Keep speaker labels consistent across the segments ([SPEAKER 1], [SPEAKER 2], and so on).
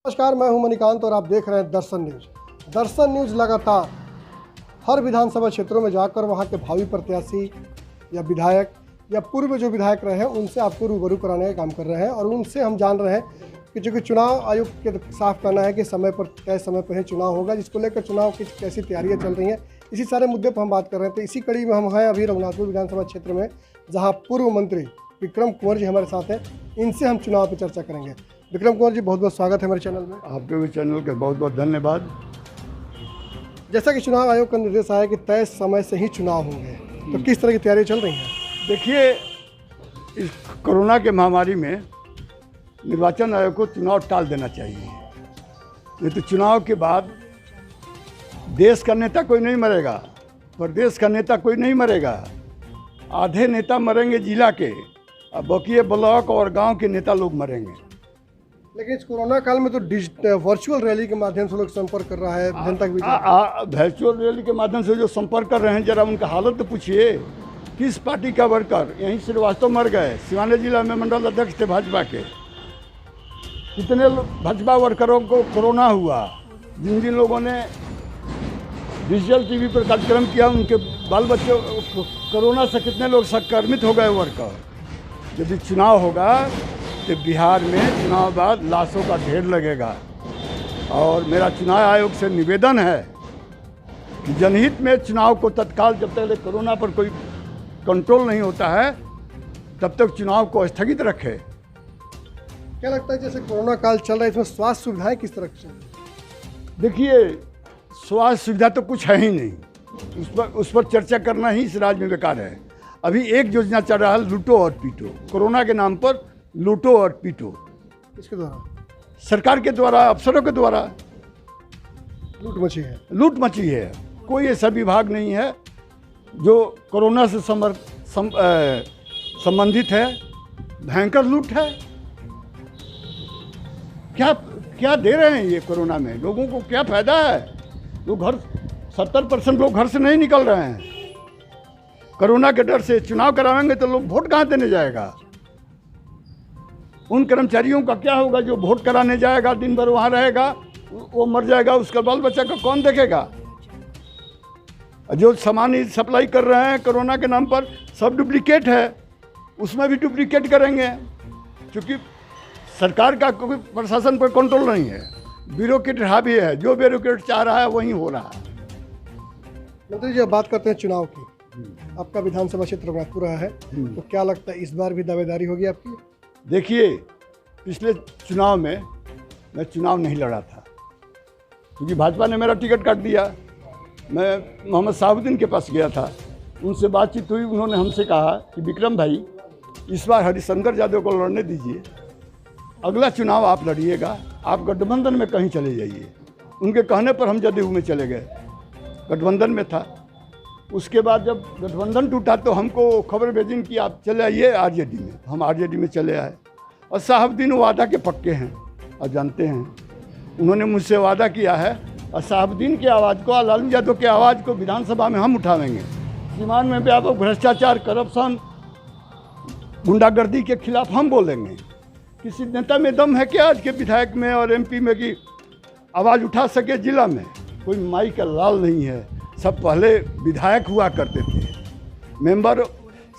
[SPEAKER 1] नमस्कार, मैं हूं मणिकांत और आप देख रहे हैं दर्शन न्यूज। दर्शन न्यूज लगातार हर विधानसभा क्षेत्रों में जाकर वहां के भावी प्रत्याशी या विधायक या पूर्व जो विधायक रहे हैं उनसे आपको रूबरू कराने का काम कर रहे हैं और उनसे हम जान रहे हैं कि चूँकि चुनाव आयोग के साफ कहना है कि समय पर तय समय पर ही चुनाव होगा, जिसको लेकर चुनाव की कैसी तैयारियाँ चल रही हैं, इसी सारे मुद्दे पर हम बात कर रहे थे। इसी कड़ी में हम हैं अभी रघुनाथपुर विधानसभा क्षेत्र में, जहाँ पूर्व मंत्री विक्रम कुंवर जी हमारे साथ हैं। इनसे हम चुनाव पर चर्चा करेंगे। विक्रम कुंवर जी, बहुत बहुत स्वागत है हमारे चैनल में।
[SPEAKER 2] आपके भी चैनल का बहुत बहुत धन्यवाद।
[SPEAKER 1] जैसा कि चुनाव आयोग का निर्देश आया कि तय समय से ही चुनाव होंगे, तो किस तरह की तैयारी चल रही है?
[SPEAKER 2] देखिए, इस कोरोना के महामारी में निर्वाचन आयोग को चुनाव टाल देना चाहिए। नहीं तो चुनाव के बाद देश का नेता कोई नहीं मरेगा, प्रदेश का नेता कोई नहीं मरेगा। आधे नेता मरेंगे जिला के, अब बाकी ब्लॉक और गांव के नेता लोग मरेंगे।
[SPEAKER 1] लेकिन इस कोरोना काल में तो वर्चुअल रैली के माध्यम से लोग संपर्क कर रहा है जनता के बीच।
[SPEAKER 2] वर्चुअल रैली के माध्यम से जो संपर्क कर रहे हैं, जरा उनका हालत तो पूछिए। किस पार्टी का वर्कर? यहीं श्रीवास्तव मर गए, सिवाने जिला में मंडल अध्यक्ष थे भाजपा के। कितने भाजपा वर्करों को कोरोना हुआ, जिन जिन लोगों ने डिजिटल टीवी पर कार्यक्रम किया, उनके बाल बच्चों कोरोना से कितने लोग संक्रमित हो गए वर्कर। यदि चुनाव होगा तो बिहार में चुनाव बाद लाशों का ढेर लगेगा। और मेरा चुनाव आयोग से निवेदन है कि जनहित में चुनाव को तत्काल, जब तक कोरोना पर कोई कंट्रोल नहीं होता है तब तक चुनाव को स्थगित रखे।
[SPEAKER 1] क्या लगता है जैसे कोरोना काल चल रहा है, इसमें स्वास्थ्य सुविधाएं किस तरह की?
[SPEAKER 2] देखिए, स्वास्थ्य सुविधा तो कुछ है ही नहीं, उस पर चर्चा करना ही इस राज्य में बेकार है। अभी एक योजना चल रहा है, लूटो और पीटो। कोरोना के नाम पर लूटो और पीटो।
[SPEAKER 1] इसके द्वारा? सरकार
[SPEAKER 2] के द्वारा, अफसरों के द्वारा
[SPEAKER 1] लूट मची है।
[SPEAKER 2] लूट मची है। कोई ऐसा विभाग नहीं है जो कोरोना से संबंधित है। भयंकर लूट है। क्या दे रहे हैं ये कोरोना में? लोगों को क्या फायदा है? लोग 70% लोग घर से नहीं निकल रहे हैं कोरोना के डर से। चुनाव कराएंगे तो लोग वोट कहाँ देने जाएगा? उन कर्मचारियों का क्या होगा जो वोट कराने जाएगा, दिन भर वहाँ रहेगा, वो मर जाएगा, उसका बाल बच्चा का कौन देखेगा? जो सामान सप्लाई कर रहे हैं कोरोना के नाम पर, सब डुप्लीकेट है, उसमें भी डुप्लीकेट करेंगे। क्योंकि सरकार का कोई प्रशासन पर कंट्रोल नहीं है, ब्यूरोक्रेट हावी है। जो ब्यूरोक्रेट चाह रहा है वही हो रहा है।
[SPEAKER 1] मंत्री जी, अब बात करते हैं चुनाव की। आपका विधानसभा क्षेत्र रघुनाथपुर है, तो क्या लगता है इस बार भी दावेदारी होगी आपकी?
[SPEAKER 2] देखिए, पिछले चुनाव में मैं चुनाव नहीं लड़ा था क्योंकि भाजपा ने मेरा टिकट काट दिया। मैं मोहम्मद साहबुद्दीन के पास गया था, उनसे बातचीत हुई। उन्होंने हमसे कहा कि विक्रम भाई, इस बार हरिशंकर यादव को लड़ने दीजिए, अगला चुनाव आप लड़िएगा, आप गठबंधन में कहीं चले जाइए। उनके कहने पर हम जदयू में चले गए, गठबंधन में था। उसके बाद जब गठबंधन टूटा तो हमको खबर भेजी कि आप चले आइए आरजेडी में। हम आरजेडी में चले आए और साहबुद्दीन वादा के पक्के हैं और जानते हैं। उन्होंने मुझसे वादा किया है और साहबुद्दीन की आवाज़ को, लालू यादव की आवाज़ को विधानसभा में हम उठावेंगे। सीमान में व्यापक भ्रष्टाचार, करप्शन, गुंडागर्दी के खिलाफ हम बोलेंगे। किसी नेता में दम है क्या आज के विधायक में और एमपी में कि आवाज़ उठा सके? जिला में कोई माई का लाल नहीं है। सब पहले विधायक हुआ करते थे, मेंबर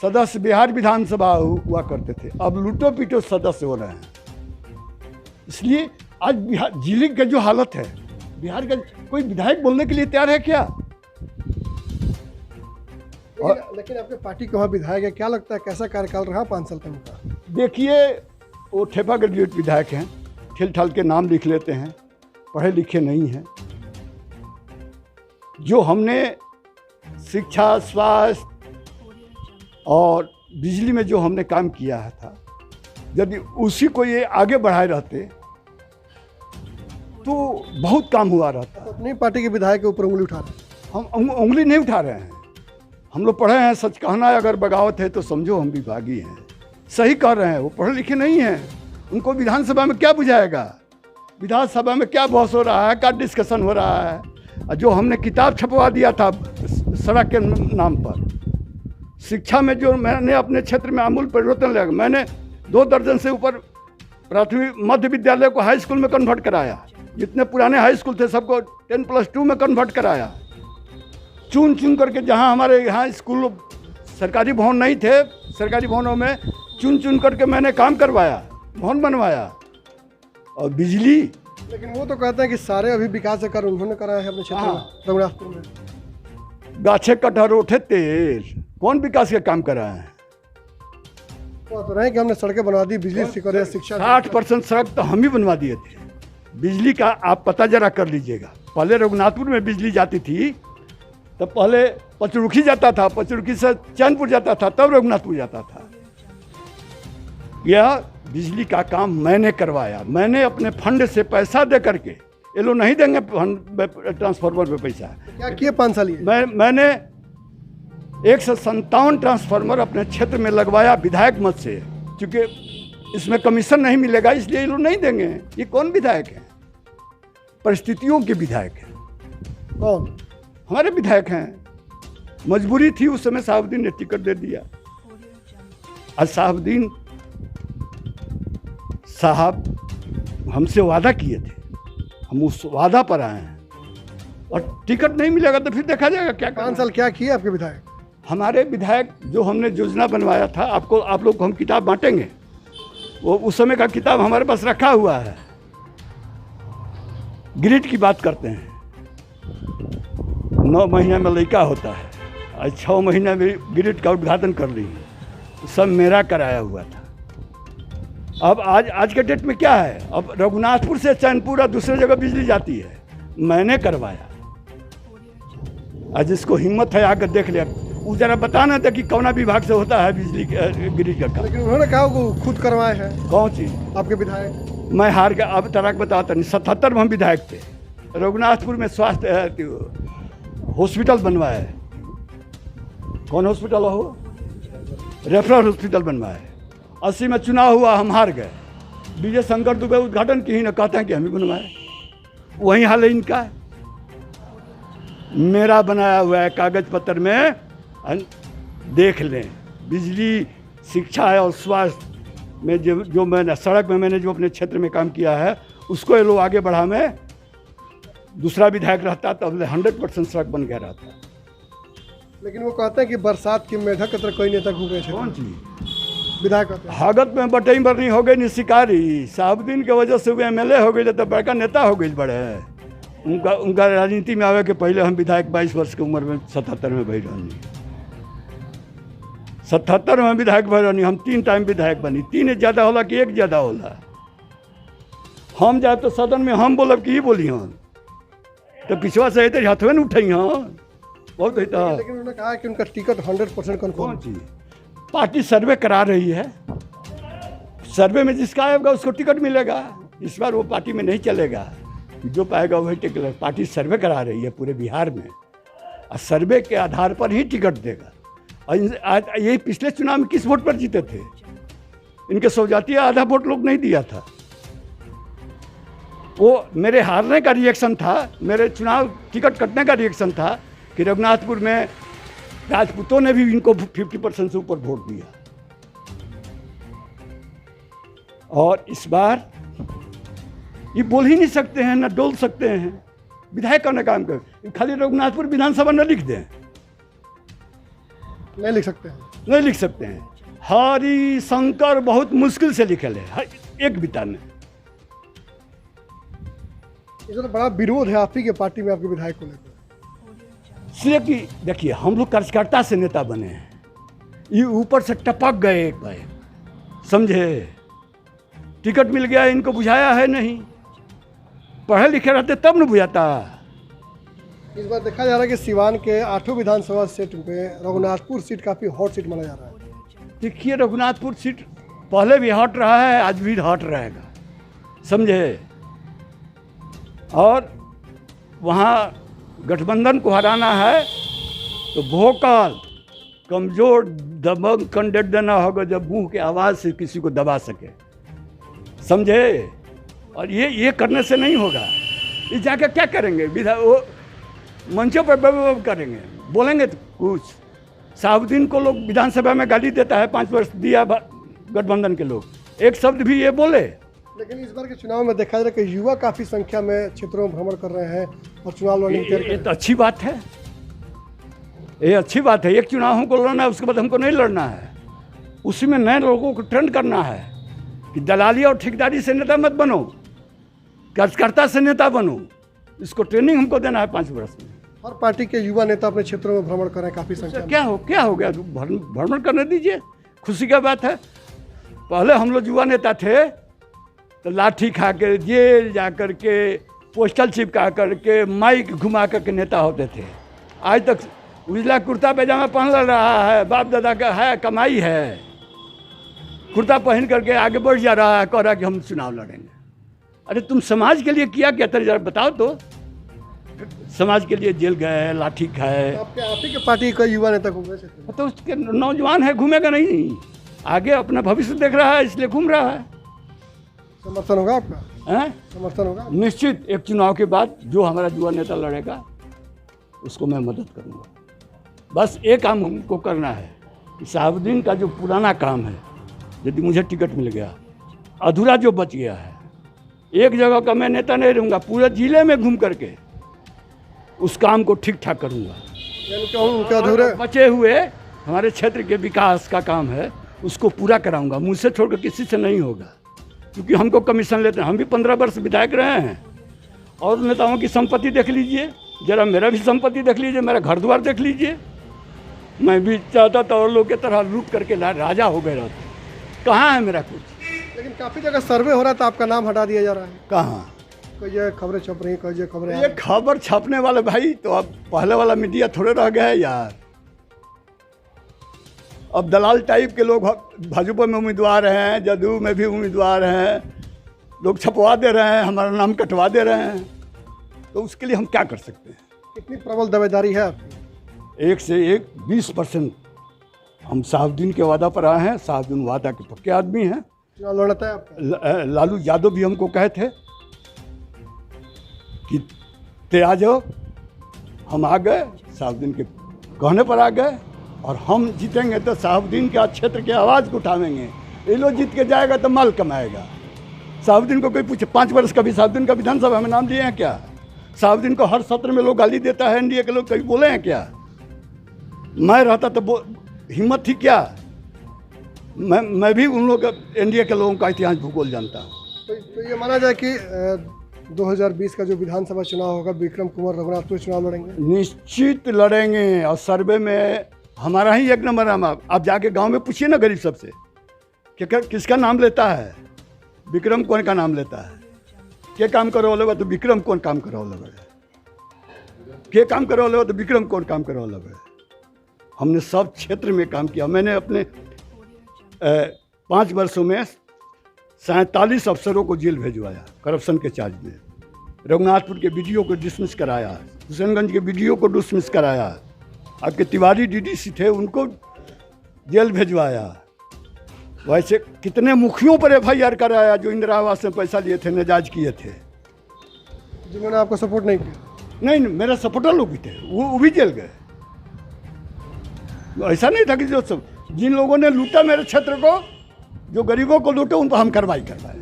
[SPEAKER 2] सदस्य बिहार विधानसभा हुआ करते थे, अब लूटो पीटो सदस्य हो रहे हैं। इसलिए आज बिहार जिले का जो हालत है, बिहार का कोई विधायक बोलने के लिए तैयार है क्या?
[SPEAKER 1] लेकिन आपके पार्टी का विधायक है, क्या लगता है कैसा कार्यकाल रहा 5 साल का उनका?
[SPEAKER 2] देखिए, वो ठेपा ग्रेजुएट विधायक हैं, ठेल ठाल के नाम लिख लेते हैं, पढ़े लिखे नहीं हैं। जो हमने शिक्षा, स्वास्थ्य और बिजली में जो हमने काम किया है था, यदि उसी को ये आगे बढ़ाए रहते तो बहुत काम हुआ रहता।
[SPEAKER 1] तो अपनी पार्टी के विधायक के ऊपर उंगली उठा रहे हैं?
[SPEAKER 2] हम उंगली नहीं उठा रहे हैं। हम लोग पढ़े हैं, सच कहना है अगर बगावत है तो समझो हम विभागी हैं। सही कह रहे हैं, वो पढ़े लिखे नहीं हैं। उनको विधानसभा में क्या बुझाएगा? विधानसभा में क्या बहस हो रहा है, क्या डिस्कशन हो रहा है? जो हमने किताब छपवा दिया था सड़क के नाम पर, शिक्षा में जो मैंने अपने क्षेत्र में आमूल परिवर्तन लाया, मैंने 2 दर्जन से ऊपर प्राथमिक मध्य विद्यालय को हाई स्कूल में कन्वर्ट कराया, जितने पुराने हाई स्कूल थे सबको 10+2 में कन्वर्ट कराया। चुन चुन करके जहाँ हमारे यहाँ स्कूल सरकारी भवन नहीं थे, सरकारी भवनों में चुन चुन करके मैंने काम करवाया, भवन बनवाया। और बिजली,
[SPEAKER 1] लेकिन वो तो कहते हैं कि सारे अभी विकास कार्य उन्होंने कराया है अपने क्षेत्र में, रघुनाथपुर में।
[SPEAKER 2] गाछे कटहर उठे तेल, कौन विकास का काम करा है?
[SPEAKER 1] तो रहे कि हमने सड़कें बनवा दी, बिजली शिक्षा
[SPEAKER 2] 60% सड़क तो हम ही बनवा दिए थे। बिजली का आप पता जरा कर लीजिएगा। पहले रघुनाथपुर में बिजली जाती थी तो पहले पचरुखी जाता था, पचरुखी से चैनपुर जाता था, तब रघुनाथपुर जाता था। यह बिजली का काम मैंने करवाया। मैंने अपने फंड से पैसा दे करके, ये लोग नहीं देंगे फंड ट्रांसफार्मर पे पैसा।
[SPEAKER 1] क्या किए 5 साल?
[SPEAKER 2] मैंने 157 ट्रांसफार्मर अपने क्षेत्र में लगवाया विधायक मत से, क्योंकि इसमें कमीशन नहीं मिलेगा इसलिए ये लोग नहीं देंगे। ये कौन विधायक है? परिस्थितियों के विधायक हैं।
[SPEAKER 1] कौन?
[SPEAKER 2] हमारे विधायक हैं। मजबूरी थी उस समय, साहबुद्दीन ने टिकट दे दिया। और साहबुद्दीन साहब हमसे वादा किए थे, हम उस वादा पर आए हैं। और टिकट नहीं मिलेगा तो फिर देखा जाएगा क्या।
[SPEAKER 1] 5 साल क्या किए आपके विधायक?
[SPEAKER 2] हमारे विधायक जो हमने योजना बनवाया था, आप लोग को हम किताब बांटेंगे, वो उस समय का किताब हमारे पास रखा हुआ है। ग्रिड की बात करते हैं, 9 महीने में लड़का होता है, आज 6 महीने में ग्रिड का उद्घाटन कर ली, सब मेरा कराया हुआ था। अब आज के डेट में क्या है? अब रघुनाथपुर से चैनपुर और दूसरे जगह बिजली जाती है, मैंने करवाया। आज जिसको हिम्मत है आकर देख लिया, वो जरा बताना था कि कौना विभाग से होता है बिजली ग्रिड का काम।
[SPEAKER 1] लेकिन उन्होंने कहा वो खुद करवाए हैं।
[SPEAKER 2] कौन चीज? आपके
[SPEAKER 1] विधायक।
[SPEAKER 2] मैं हार गया। अब तरह बताता नहीं, 77 में हम विधायक थे। रघुनाथपुर में स्वास्थ्य हॉस्पिटल बनवाया है। कौन हॉस्पिटल हो? रेफरल हॉस्पिटल बनवाया है। 80 में चुनाव हुआ, हम हार गए। विजय शंकर दुबे उद्घाटन की ही ना, कहते हैं कि हम ही बनवाए। वही हाल है इनका। मेरा बनाया हुआ है कागज पत्र में, देख लें। बिजली, शिक्षा और स्वास्थ्य में जो मैंने सड़क में मैंने जो अपने क्षेत्र में काम किया है, उसको ये लोग आगे बढ़ा। में दूसरा विधायक रहता तो अब 100% सड़क बन गया रहता।
[SPEAKER 1] लेकिन वो कहते हैं कि बरसात की मेढक की तरह कोई नेता घूम रहे थे।
[SPEAKER 2] कौन चीज?
[SPEAKER 1] विधायक
[SPEAKER 2] हागत में बटई बरनी हो गई शिकारी। साहबुद्दीन के वजह से वो MLA हो गई तो बड़का नेता हो गई। बड़े उनका राजनीति में आवे के पहले हम विधायक 22 वर्ष की उम्र में 77 में भई रहनी। 77 में विधायक भई रहनी। हम 3 टाइम विधायक बनी। 3 ज़्यादा होला कि 1 ज़्यादा होला? हम जाए तो सदन में हम बोलब कि ही बोली हम तो पिछवा से अते हथवे न उठई हम बहुत है।
[SPEAKER 1] लेकिन उन्होंने कहा कि उनका टिकट 100% कन्फर्म।
[SPEAKER 2] चीज पार्टी सर्वे करा रही है। सर्वे में जिसका आएगा उसको टिकट मिलेगा। इस बार वो पार्टी में नहीं चलेगा, जो पाएगा वही टिकट। पार्टी सर्वे करा रही है पूरे बिहार में, और सर्वे के आधार पर ही टिकट देगा। और आज यही पिछले चुनाव में किस वोट पर जीते थे? इनके सौजातीय आधा वोट लोग नहीं दिया था। वो मेरे हारने का रिएक्शन था, मेरे चुनाव टिकट कटने का रिएक्शन था कि रघुनाथपुर में राजपूतों ने भी इनको 50% से ऊपर वोट दिया। और इस बार ये बोल ही नहीं सकते हैं, ना डोल सकते हैं। विधायक का काम कर, खाली रघुनाथपुर विधानसभा न लिख दें।
[SPEAKER 1] नहीं लिख सकते हैं,
[SPEAKER 2] नहीं लिख सकते हैं। हरि शंकर बहुत मुश्किल से लिखे है एक बिता में।
[SPEAKER 1] इसमें तो बड़ा विरोध है आप ही के पार्टी में आपके विधायक को लेकर।
[SPEAKER 2] इसलिए कि देखिए, हम लोग कार्यकर्ता से नेता बने हैं, ये ऊपर से टपक गए एक बार, समझे? टिकट मिल गया, इनको बुझाया है नहीं। पढ़े लिखे रहते तब न बुझाता।
[SPEAKER 1] इस बार देखा जा रहा है कि सिवान के 8 विधानसभा सीट में रघुनाथपुर सीट काफ़ी हॉट सीट माना जा रहा है।
[SPEAKER 2] देखिए, रघुनाथपुर सीट पहले भी हॉट रहा है, आज भी हॉट रहेगा, समझे? और वहाँ गठबंधन को हराना है तो वोकल, कमज़ोर दबंग कैंडिडेट देना होगा, जब मुंह के आवाज़ से किसी को दबा सके, समझे? और ये करने से नहीं होगा। ये जाके क्या करेंगे? वो मंचों पर करेंगे, बोलेंगे तो कुछ। साहबुद्दीन को लोग विधानसभा में गाली देता है, 5 वर्ष दिया गठबंधन के लोग, एक शब्द भी ये बोले
[SPEAKER 1] लेकिन इस बार के चुनाव में देखा जा रहा है कि युवा काफी संख्या में क्षेत्रों में भ्रमण कर रहे हैं और चुनाव लड़ने की तैयारी कर
[SPEAKER 2] ये तो अच्छी बात है, ये अच्छी बात है। एक चुनाव हमको लड़ना है, उसके बाद हमको नहीं लड़ना है। उसी में नए लोगों को ट्रेंड करना है कि दलाली और ठेकेदारी से नेता मत बनो, कार्यकर्ता से नेता बनो। इसको ट्रेनिंग हमको देना है 5 वर्ष में।
[SPEAKER 1] हर पार्टी के युवा नेता अपने क्षेत्रों में भ्रमण कर रहे हैं काफी संख्या में।
[SPEAKER 2] क्या हो गया, भ्रमण करने दीजिए, खुशी का बात है। पहले हम लोग युवा नेता थे तो लाठी खा के जेल जा कर के पोस्टल चिपका करके माइक घुमा करके नेता होते थे। आज तक उजला कुर्ता पैजामा पहन रहा है, बाप दादा का है, कमाई है, कुर्ता पहन करके आगे बढ़ जा रहा है, कह रहा कि हम चुनाव लड़ेंगे। अरे तुम समाज के लिए किया क्या जरा बताओ तो। समाज के लिए जेल गए, लाठी खाए।
[SPEAKER 1] आप ही के पार्टी का युवा नेता घूम रहे थे
[SPEAKER 2] तो उसके नौजवान है, घूमेगा नहीं, आगे अपना भविष्य देख रहा है, इसलिए घूम रहा है।
[SPEAKER 1] समर्थन होगा आपका?
[SPEAKER 2] हैं?
[SPEAKER 1] समर्थन होगा
[SPEAKER 2] निश्चित। एक चुनाव के बाद जो हमारा युवा नेता लड़ेगा उसको मैं मदद करूंगा। बस एक काम हमको करना है कि साहबुद्दीन का जो पुराना काम है, यदि मुझे टिकट मिल गया, अधूरा जो बच गया है, एक जगह का मैं नेता नहीं रहूँगा, पूरे जिले में घूम करके उस काम को ठीक ठाक करूँगा।
[SPEAKER 1] यानी कि उनके अधूरे
[SPEAKER 2] बचे हुए हमारे क्षेत्र के विकास का काम है, उसको पूरा कराऊंगा। मुझसे छोड़कर किसी से नहीं होगा, क्योंकि हमको कमीशन लेते हैं। हम भी 15 वर्ष विधायक रहे हैं। और नेताओं की संपत्ति देख लीजिए, जरा मेरा भी संपत्ति देख लीजिए, मेरा घर द्वार देख लीजिए। मैं भी चाहता था और लोग की तरह लूट करके राजा हो गए रहते। कहाँ है मेरा कुछ?
[SPEAKER 1] लेकिन काफी जगह सर्वे हो रहा था, आपका नाम हटा दिया जा रहा है।
[SPEAKER 2] कहाँ?
[SPEAKER 1] कोई ये खबरें छप रही, कोई ये खबरें
[SPEAKER 2] ये खबर छपने वाले भाई तो अब पहले वाला मीडिया थोड़े रह गया है यार। अब दलाल टाइप के लोग भाजपा में उम्मीदवार हैं, जदयू में भी उम्मीदवार हैं, लोग छपवा दे रहे हैं, हमारा नाम कटवा दे रहे हैं। तो उसके लिए हम क्या कर सकते हैं?
[SPEAKER 1] कितनी प्रबल दावेदारी है आपकी?
[SPEAKER 2] 1 से 1 20% हम साहबुद्दीन के वादा पर आए हैं। साहबुद्दीन वादा के पक्के आदमी हैं।
[SPEAKER 1] चुनाव लड़ता है आपका?
[SPEAKER 2] लालू यादव भी हमको कहे थे कि ते आ जाओ, हम आ गए, साहबुद्दीन के कहने पर आ गए। और हम जीतेंगे तो साहबुद्दीन के क्षेत्र की आवाज़ को उठावेंगे। ये लोग जीत के जाएगा तो माल कमाएगा। साहबुद्दीन को कोई पूछे, 5 वर्ष का भी साहबुद्दीन का विधानसभा में नाम दिए हैं क्या? साहबुद्दीन को हर सत्र में लोग गाली देता है, एनडीए के लोग कभी बोले हैं क्या? मैं रहता तो हिम्मत थी क्या? मैं भी उन लोग एनडीए के लोगों का इतिहास भूगोल जानता हूँ।
[SPEAKER 1] तो ये माना जाए कि 2020 का जो विधानसभा चुनाव होगा, विक्रम कुमार रघुनाथपुर चुनाव लड़ेंगे?
[SPEAKER 2] निश्चित लड़ेंगे। और सर्वे में हमारा ही 1 नंबर नाम। आप जाके गांव में पूछिए ना गरीब सबसे कि किसका नाम लेता है? विक्रम कौन का नाम लेता है? के काम करो लगे तो विक्रम कौन काम करो लगे, के काम करो लगे तो विक्रम कौन काम करो लगे। हमने सब क्षेत्र में काम किया। मैंने अपने 5 वर्षों में 47 अफसरों को जेल भेजवाया करप्शन के चार्ज में। रघुनाथपुर के बीडीओ को डिसमिस कराया, हुसैनगंज के बीडीओ को डिसमिस कराया, आपके तिवारी डीडीसी थे उनको जेल भेजवाया। वैसे कितने मुखियों पर FIR कराया जो इंदिरा आवास में पैसा लिए थे, नजायज किए थे,
[SPEAKER 1] जिन्होंने आपको सपोर्ट नहीं किया?
[SPEAKER 2] नहीं, मेरे सपोर्टर लोग भी थे, वो भी जेल गए। ऐसा नहीं था कि जो सब जिन लोगों ने लूटा मेरे क्षेत्र को, जो गरीबों को लूटे, उन पर हम कार्रवाई करवाए।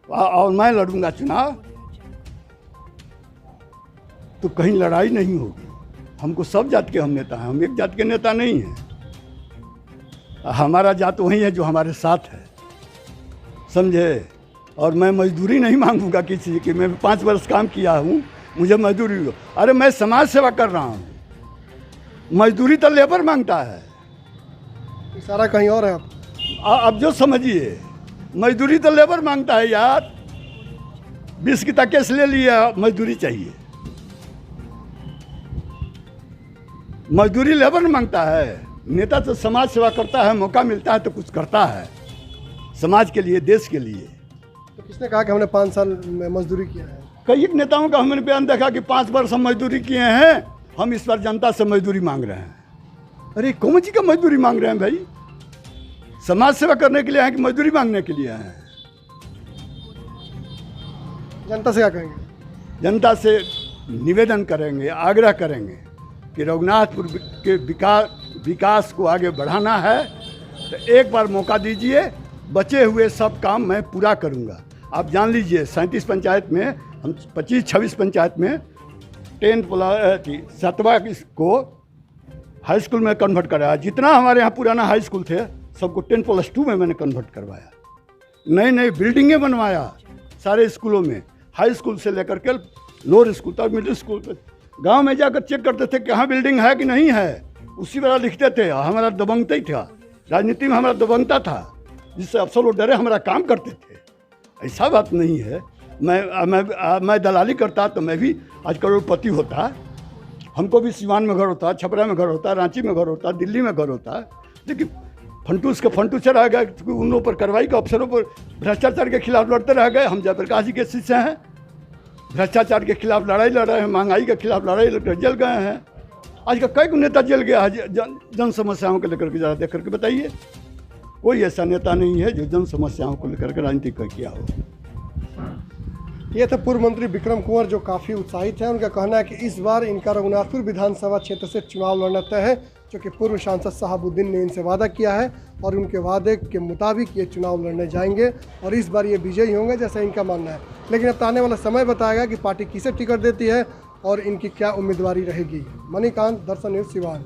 [SPEAKER 2] और मैं लड़ूंगा चुनाव तो कहीं लड़ाई नहीं होगी। हमको सब जात के हम नेता हैं, हम एक जात के नेता नहीं हैं। हमारा जात वही है जो हमारे साथ है, समझे। और मैं मजदूरी नहीं मांगूंगा किसी की। मैं 5 वर्ष काम किया हूँ, मुझे मजदूरी दो। अरे मैं समाज सेवा कर रहा हूँ, मजदूरी तो लेबर मांगता है।
[SPEAKER 1] इशारा कहीं और है आप?
[SPEAKER 2] अब जो समझिए, मजदूरी तो लेबर मांगता है यार। 20 की केस ले लिया, मजदूरी चाहिए। मजदूरी लेबर मांगता है। नेता तो समाज सेवा करता है, मौका मिलता है तो कुछ करता है समाज के लिए, देश के लिए।
[SPEAKER 1] तो किसने कहा कि हमने 5 साल में मजदूरी किया है?
[SPEAKER 2] कई नेताओं का हमने बयान देखा कि 5 वर्ष हम मजदूरी किए हैं, हम इस बार जनता से मजदूरी मांग रहे हैं। अरे कौन सी का मजदूरी मांग रहे हैं भाई? समाज सेवा करने के लिए आए कि मजदूरी मांगने के लिए आए हैं?
[SPEAKER 1] जनता से क्या कहेंगे?
[SPEAKER 2] जनता से निवेदन करेंगे, आग्रह करेंगे कि रघुनाथपुर के विकास को आगे बढ़ाना है तो एक बार मौका दीजिए बचे हुए सब काम मैं पूरा करूँगा। आप जान लीजिए 37 पंचायत में हम 25-26 पंचायत में 7वां को हाई स्कूल में कन्वर्ट कराया। जितना हमारे यहाँ पुराना हाई स्कूल थे सबको 10+2 में मैंने कन्वर्ट करवाया। नई नई बिल्डिंगें बनवाया सारे स्कूलों में, हाई स्कूल से लेकर के लोअर स्कूल तक, मिडिल स्कूल तक। गांव में जाकर चेक करते थे कि हाँ बिल्डिंग है कि नहीं है, उसी तरह लिखते थे। हमारा दबंगता ही था, राजनीति में हमारा दबंगता था, जिससे अफसर लोग डरे हमारा काम करते थे। ऐसा बात नहीं है। मैं दलाली करता तो मैं भी आज करोड़पति होता। हमको भी सिवान में घर होता, छपरा में घर होता, रांची में घर होता, दिल्ली में घर होता। लेकिन फंटूस के फंटूस रह गए, उन लोगों पर कार्रवाई के अफसरों पर भ्रष्टाचार के खिलाफ लड़ते रह गए। हम जयप्रकाश जी के शिष्य हैं, भ्रष्टाचार के खिलाफ लड़ाई लड़ रहे हैं, महंगाई के खिलाफ लड़ाई लड़ जल गए हैं। आज का कई नेता जल गया है जन समस्याओं को लेकर के। ज़रा देख करके बताइए, कोई ऐसा नेता नहीं है जो जन समस्याओं को लेकर के राजनीति किया हो।
[SPEAKER 1] ये थे पूर्व मंत्री विक्रम कुंवर, जो काफ़ी उत्साहित हैं। उनका कहना है कि इस बार इनका रघुनाथपुर विधानसभा क्षेत्र से चुनाव लड़ना तय है, क्योंकि पूर्व सांसद शहाबुद्दीन ने इनसे वादा किया है और उनके वादे के मुताबिक ये चुनाव लड़ने जाएंगे और इस बार ये विजयी होंगे, जैसा इनका मानना है। लेकिन अब आने वाला समय बताएगा कि पार्टी किसे टिकट देती है और इनकी क्या उम्मीदवारी रहेगी। मणिकांत, दर्शन न्यूज़, सिवान।